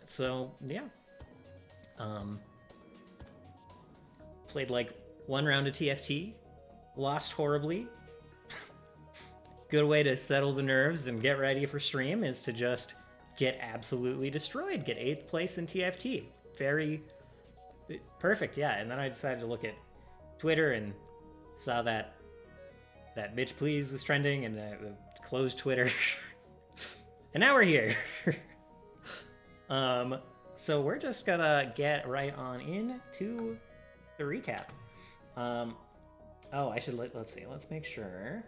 So yeah, um, played like one round of TFT, lost horribly. Good way to settle the nerves and get ready for stream is to just get absolutely destroyed. Get 8th place in TFT. Very perfect, yeah. And then I decided to look at Twitter and saw that bitch please was trending, and closed Twitter. And now we're here. um, so we're just gonna get right on into the recap. Um, oh, I should let's see. Let's make sure.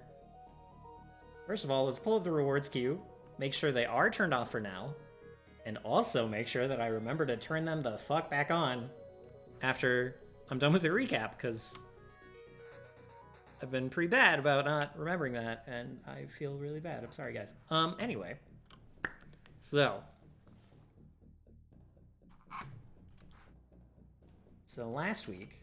First of all, let's pull up the rewards queue. Make sure they are turned off for now, and also make sure that I remember to turn them the fuck back on after I'm done with the recap, because I've been pretty bad about not remembering that, and I feel really bad. I'm sorry, guys. Anyway, so last week,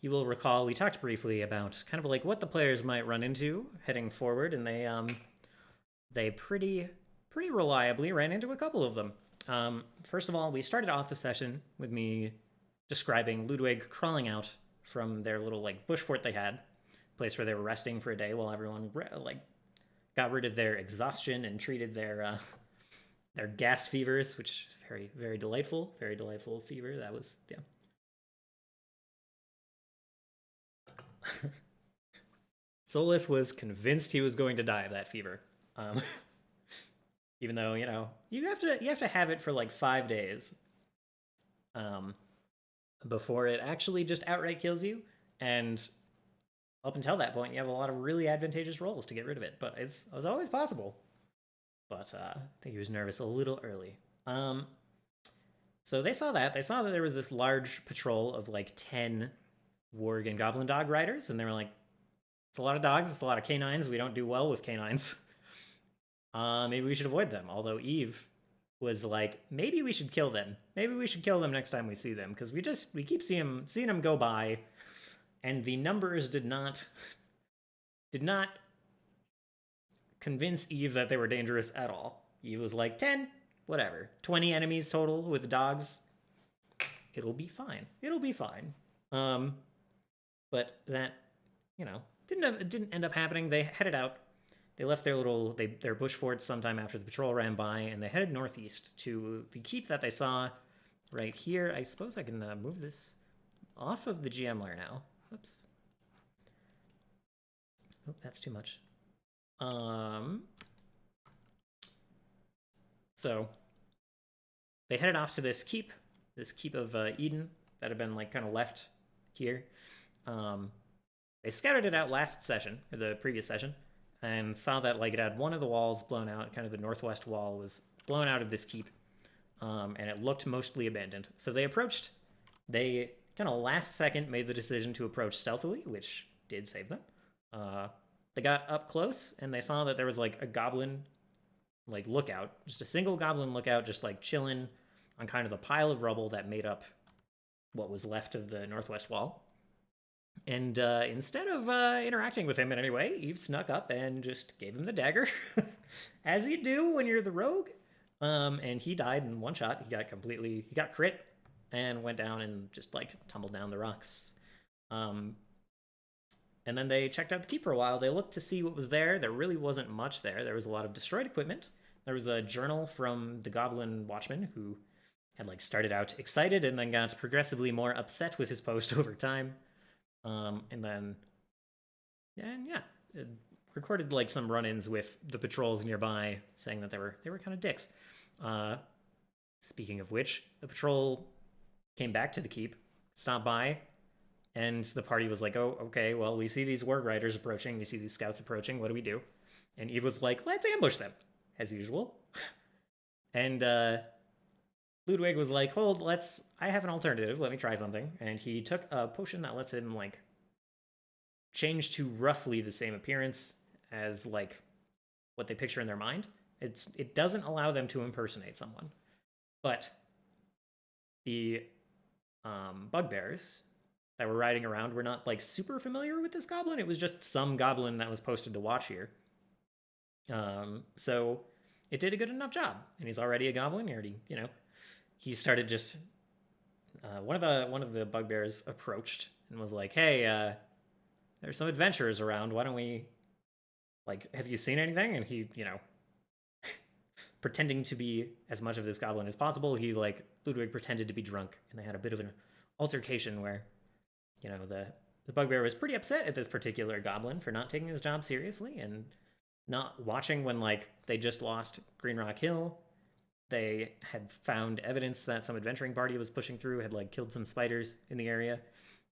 you will recall we talked briefly about kind of like what the players might run into heading forward, and they pretty reliably ran into a couple of them. First of all, we started off the session with me describing Ludwig crawling out from their little like bush fort they had, place where they were resting for a day while everyone like got rid of their exhaustion and treated their gas fevers, which very delightful fever. That was yeah. Solus was convinced he was going to die of that fever. Even though, you have to have it for like 5 days before it actually just outright kills you. And up until that point, you have a lot of really advantageous rolls to get rid of it. But it was always possible. But I think he was nervous a little early. So they saw that. They saw that there was this large patrol of like 10 warg and goblin dog riders. And they were like, it's a lot of dogs. It's a lot of canines. We don't do well with canines. Maybe we should avoid them. Although Eve was like, maybe we should kill them. Maybe we should kill them next time we see them, because we keep seeing them go by, and the numbers did not convince Eve that they were dangerous at all. Eve was like 10, whatever, 20 enemies total with the dogs. It'll be fine. But that didn't end up happening. They headed out. They left their bush fort sometime after the patrol ran by, and they headed northeast to the keep that they saw right here. I suppose I can move this off of the GM layer now. Oops. Oh, that's too much. So they headed off to this keep of Eden that had been like kind of left here. They scouted it out last session, or the previous session, and saw that like it had one of the walls blown out. Kind of the northwest wall was blown out of this keep, and it looked mostly abandoned. So they kind of last second made the decision to approach stealthily, which did save them. They got up close and they saw that there was like a goblin like lookout, just a single goblin lookout, just like chilling on kind of the pile of rubble that made up what was left of the northwest wall. And instead of interacting with him in any way, Eve snuck up and just gave him the dagger, as you do when you're the rogue. And he died in one shot. He got crit and went down and just like tumbled down the rocks. And then they checked out the keep for a while. They looked to see what was there. There really wasn't much there. There was a lot of destroyed equipment. There was a journal from the Goblin Watchman, who had like started out excited and then got progressively more upset with his post over time. And then, recorded like some run-ins with the patrols nearby, saying that they were kind of dicks. Speaking of which, the patrol came back to the keep, stopped by, and the party was like, "Oh, okay. Well, we see these warg riders approaching. We see these scouts approaching. What do we do?" And Eve was like, "Let's ambush them, as usual." And Ludwig was like, I have an alternative. Let me try something. And he took a potion that lets him, like, change to roughly the same appearance as, like, what they picture in their mind. It doesn't allow them to impersonate someone. But the bugbears that were riding around were not, like, super familiar with this goblin. It was just some goblin that was posted to watch here. So it did a good enough job, and he's already a goblin. He already, he started just one of the bugbears approached and was like, "Hey, there's some adventurers around. Why don't we have you seen anything?" And he, pretending to be as much of this goblin as possible, Ludwig pretended to be drunk, and they had a bit of an altercation where, the bugbear was pretty upset at this particular goblin for not taking his job seriously and not watching when they just lost Green Rock Hill. They had found evidence that some adventuring party was pushing through had killed some spiders in the area,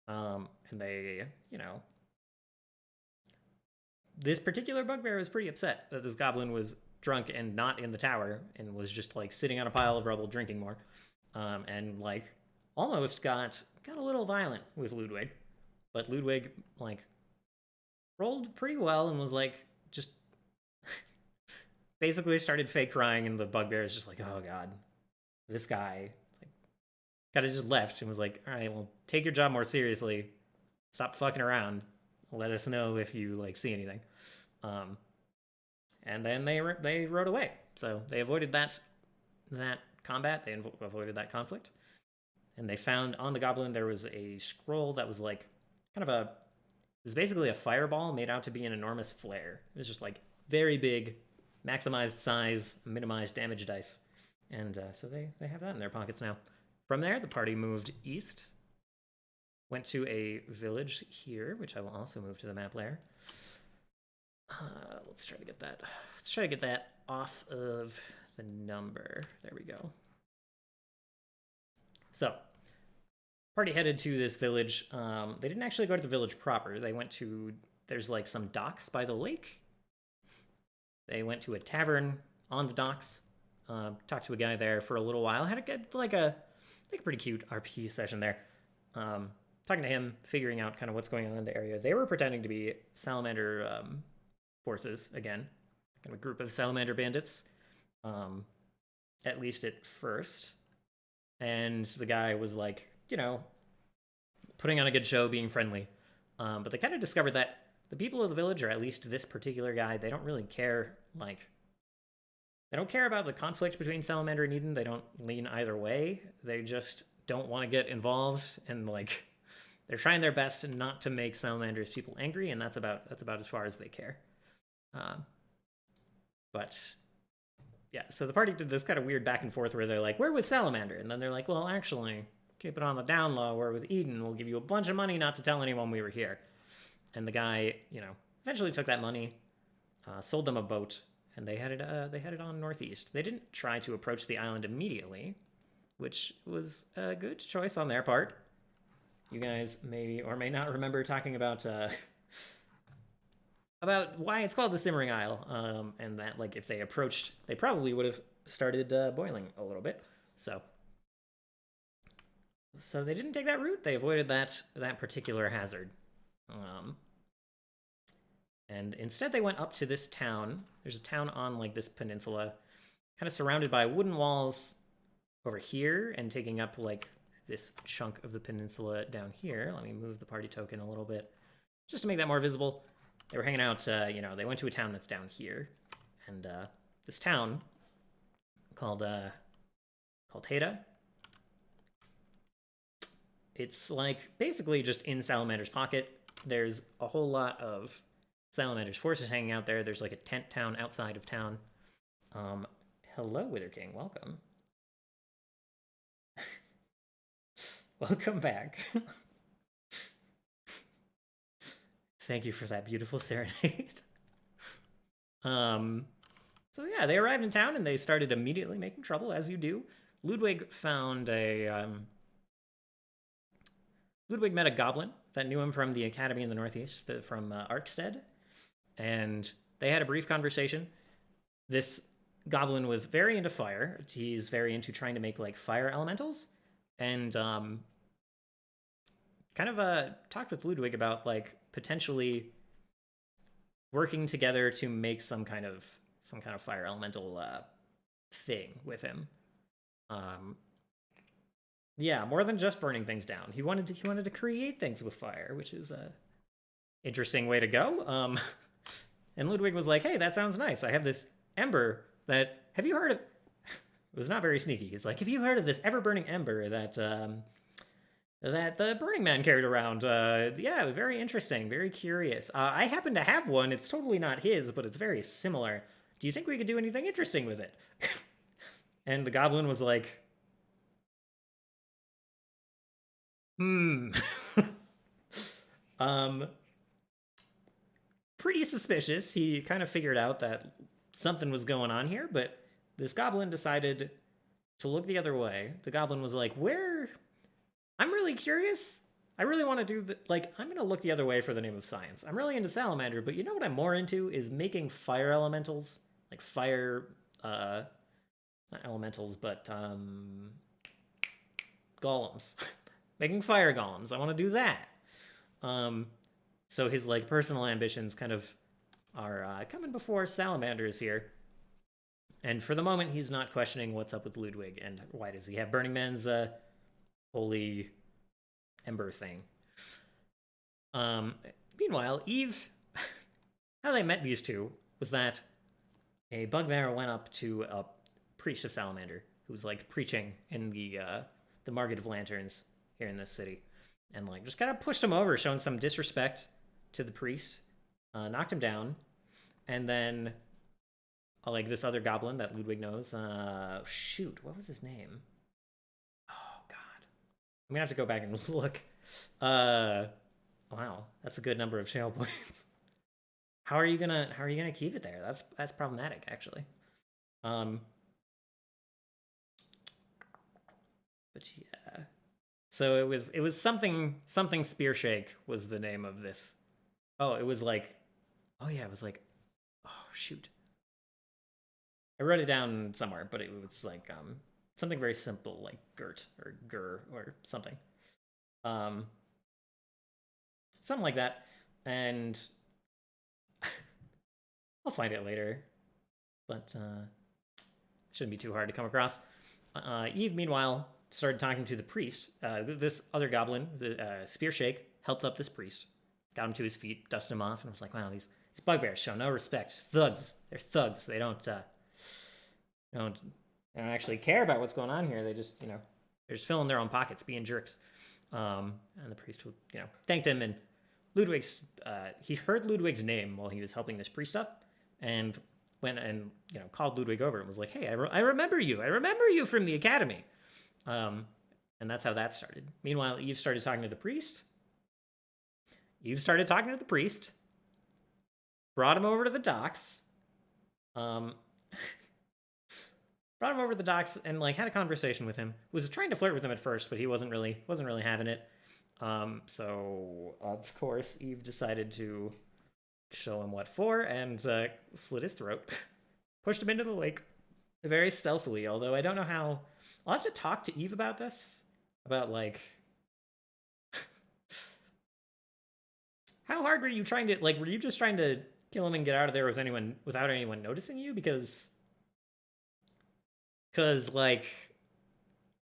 and they, this particular bugbear was pretty upset that this goblin was drunk and not in the tower and was just sitting on a pile of rubble drinking more, and almost got a little violent with Ludwig, but Ludwig rolled pretty well and was just basically started fake crying, and the bugbear is just oh god, this guy kind of just left and was all right, well, take your job more seriously, stop fucking around, let us know if you see anything. And then they rode away, so they avoided that combat, they avoided that conflict, and they found on the goblin there was a scroll that was it was basically a fireball made out to be an enormous flare. It was just very big, maximized size, minimized damage dice. And so they have that in their pockets now. From there, the party moved east, went to a village here, which I will also move to the map layer. Let's try to get that. Let's try to get that off of the number. There we go. So, party headed to this village. They didn't actually go to the village proper. They went to, there's some docks by the lake. They went to a tavern on the docks, talked to a guy there for a little while, had a pretty cute RP session there. Talking to him, figuring out kind of what's going on in the area. They were pretending to be Salamander forces, again, kind of a group of Salamander bandits, at least at first. And the guy was putting on a good show, being friendly. But they kind of discovered that the people of the village, or at least this particular guy, they don't really care, they don't care about the conflict between Salamander and Eden. They don't lean either way. They just don't want to get involved, and they're trying their best not to make Salamander's people angry, and that's about as far as they care. But yeah, so the party did this kind of weird back and forth where they're we're with Salamander, and then they're well, actually, keep it on the down low. We're with Eden. We'll give you a bunch of money not to tell anyone we were here. And the guy, eventually took that money, sold them a boat, and they headed on northeast. They didn't try to approach the island immediately, which was a good choice on their part. You guys may or may not remember talking about why it's called the Simmering Isle, and that if they approached, they probably would have started boiling a little bit. So they didn't take that route. They avoided that particular hazard. And instead they went up to this town. There's a town on this peninsula, kind of surrounded by wooden walls over here and taking up this chunk of the peninsula down here. Let me move the party token a little bit just to make that more visible. They were hanging out, they went to a town that's down here, and this town called Haida. It's basically just in Salamander's pocket. There's a whole lot of Salamander's forces hanging out there. There's a tent town outside of town. Hello, Wither King. Welcome. Welcome back. Thank you for that beautiful serenade. So yeah, they arrived in town and they started immediately making trouble, as you do. Ludwig met a goblin that knew him from the academy in the northeast, from Arkstead, and they had a brief conversation. This goblin was very into fire. He's very into trying to make fire elementals, and kind of talked with Ludwig about potentially working together to make some kind of fire elemental thing with him. Yeah, more than just burning things down. He wanted to create things with fire, which is a interesting way to go. And Ludwig was like, hey, that sounds nice. I have this ember that, have you heard of, it was not very sneaky. He's like, have you heard of this ever-burning ember that, that the Burning Man carried around? Yeah, very interesting, very curious. I happen to have one. It's totally not his, but it's very similar. Do you think we could do anything interesting with it? And the goblin was like, hmm. Pretty suspicious. He kind of figured out that something was going on here, but this goblin decided to look the other way. The goblin was like, where? I'm really curious. I really want to do the, like, I'm going to look the other way for the name of science. I'm really into Salamander, but you know what I'm more into is making fire elementals, like fire, not elementals, but golems. Making fire golems. I want to do that. So his like personal ambitions kind of are coming before Salamander is here. And for the moment, he's not questioning what's up with Ludwig and why does he have Burning Man's holy ember thing. Meanwhile, Eve, how they met these two was that a bugbear went up to a priest of Salamander who was like preaching in the Market of Lanterns here in this city, and like just kind of pushed him over, showing some disrespect to the priest, knocked him down, and then like this other goblin that Ludwig knows, shoot, what was his name? Oh god, I'm gonna have to go back and look. Wow, that's a good number of channel points. How are you gonna keep it there? That's problematic, actually. But yeah. So it was something Spearshake was the name of this. Oh, it was like, oh yeah, it was like, oh shoot. I wrote it down somewhere, but it was like something very simple, like Gert or Gur or something. Something like that. And I'll find it later. But shouldn't be too hard to come across. Eve, meanwhile, started talking to the priest. This other goblin, the Spearshake, helped up this priest, got him to his feet, dusted him off, and was like, wow, these bugbears show no respect. Thugs. They're thugs. They don't actually care about what's going on here. They just, they're just filling their own pockets, being jerks. And the priest, thanked him, and Ludwig's, he heard Ludwig's name while he was helping this priest up, and went and, called Ludwig over and was like, hey, I remember you. I remember you from the academy. And that's how that started. Meanwhile, Eve started talking to the priest. Brought him over to the docks. Brought him over to the docks and like had a conversation with him. Was trying to flirt with him at first, but he wasn't really having it. So of course Eve decided to show him what for and slit his throat, pushed him into the lake very stealthily. Although I don't know how. I'll have to talk to Eve about this. About like, how hard were you trying to like? Were you just trying to kill him and get out of there without anyone noticing you? Because like,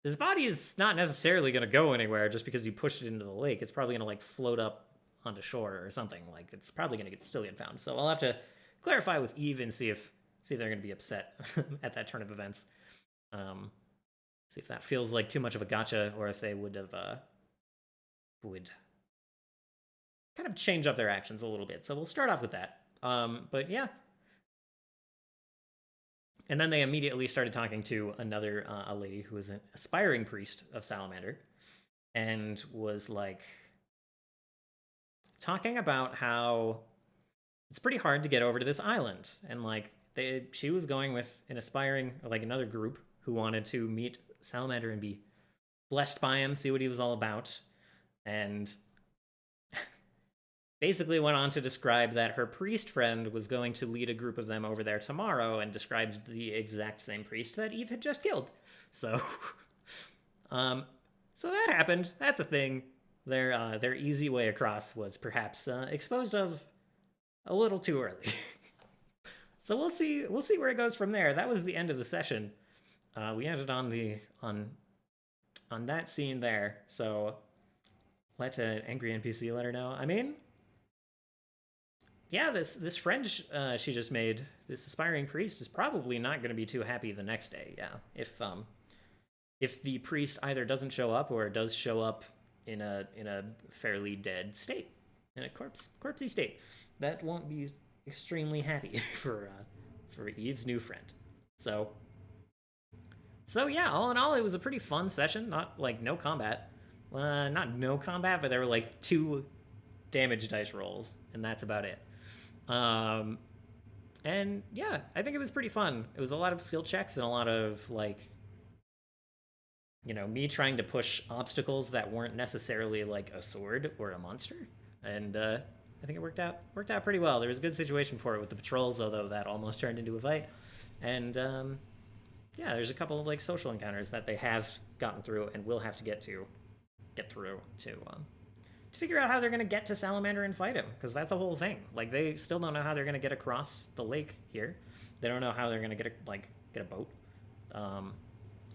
his body is not necessarily going to go anywhere just because you pushed it into the lake. It's probably going to like float up onto shore or something. Like, it's probably going to still get found. So I'll have to clarify with Eve and see if they're going to be upset at that turn of events. See if that feels like too much of a gotcha, or if they would kind of change up their actions a little bit. So we'll start off with that. But yeah. And then they immediately started talking to another a lady who was an aspiring priest of Salamander, and was like talking about how it's pretty hard to get over to this island, and like she was going with an aspiring, like another group who wanted to meet Salamander and be blessed by him, see what he was all about, and basically went on to describe that her priest friend was going to lead a group of them over there tomorrow, and described the exact same priest that Eve had just killed. So, so that happened. That's a thing. Their easy way across was perhaps exposed of a little too early. So we'll see where it goes from there. That was the end of the session. We ended on that scene there. So let an angry NPC let her know. I mean, yeah, this friend she just made, this aspiring priest, is probably not going to be too happy the next day. Yeah, if the priest either doesn't show up or does show up in a fairly dead state, in a corpsey state, that won't be extremely happy for Eve's new friend. So yeah, all in all, it was a pretty fun session. Not like no combat, not no combat, but there were like 2 damage dice rolls, and that's about it. Um, and yeah, I think it was pretty fun. It was a lot of skill checks and a lot of like, me trying to push obstacles that weren't necessarily like a sword or a monster. And I think it worked out pretty well. There was a good situation for it with the patrols, although that almost turned into a fight. And yeah, there's a couple of like social encounters that they have gotten through and will have to get through to figure out how they're going to get to Salamander and fight him, because that's a whole thing. Like, they still don't know how they're going to get across the lake here. They don't know how they're going to get a boat.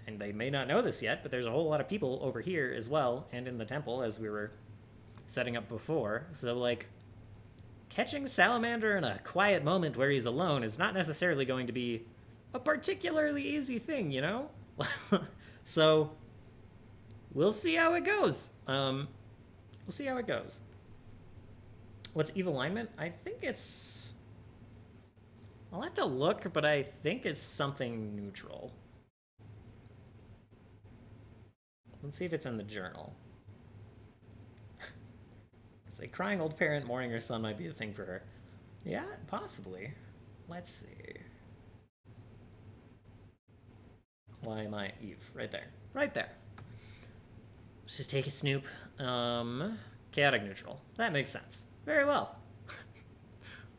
And they may not know this yet, but there's a whole lot of people over here as well, and in the temple, as we were setting up before. So, like, catching Salamander in a quiet moment where he's alone is not necessarily going to be a particularly easy thing, you know? So, we'll see how it goes. We'll see how it goes. What's Eve alignment? I think it's... I'll have to look, but I think it's something neutral. Let's see if it's in the journal. It's like crying old parent, mourning her son might be a thing for her. Yeah, possibly. Let's see. Why am I Eve? Right there. Right there. Let's just take a snoop. Chaotic neutral. That makes sense. Very well.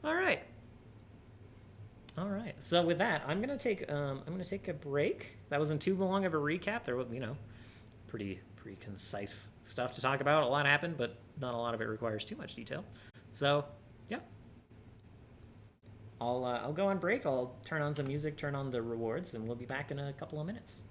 All right. All right. So with that, I'm gonna take a break. That wasn't too long of a recap. There was, pretty concise stuff to talk about. A lot happened, but not a lot of it requires too much detail. So yeah. I'll go on break. I'll turn on some music, turn on the rewards, and we'll be back in a couple of minutes.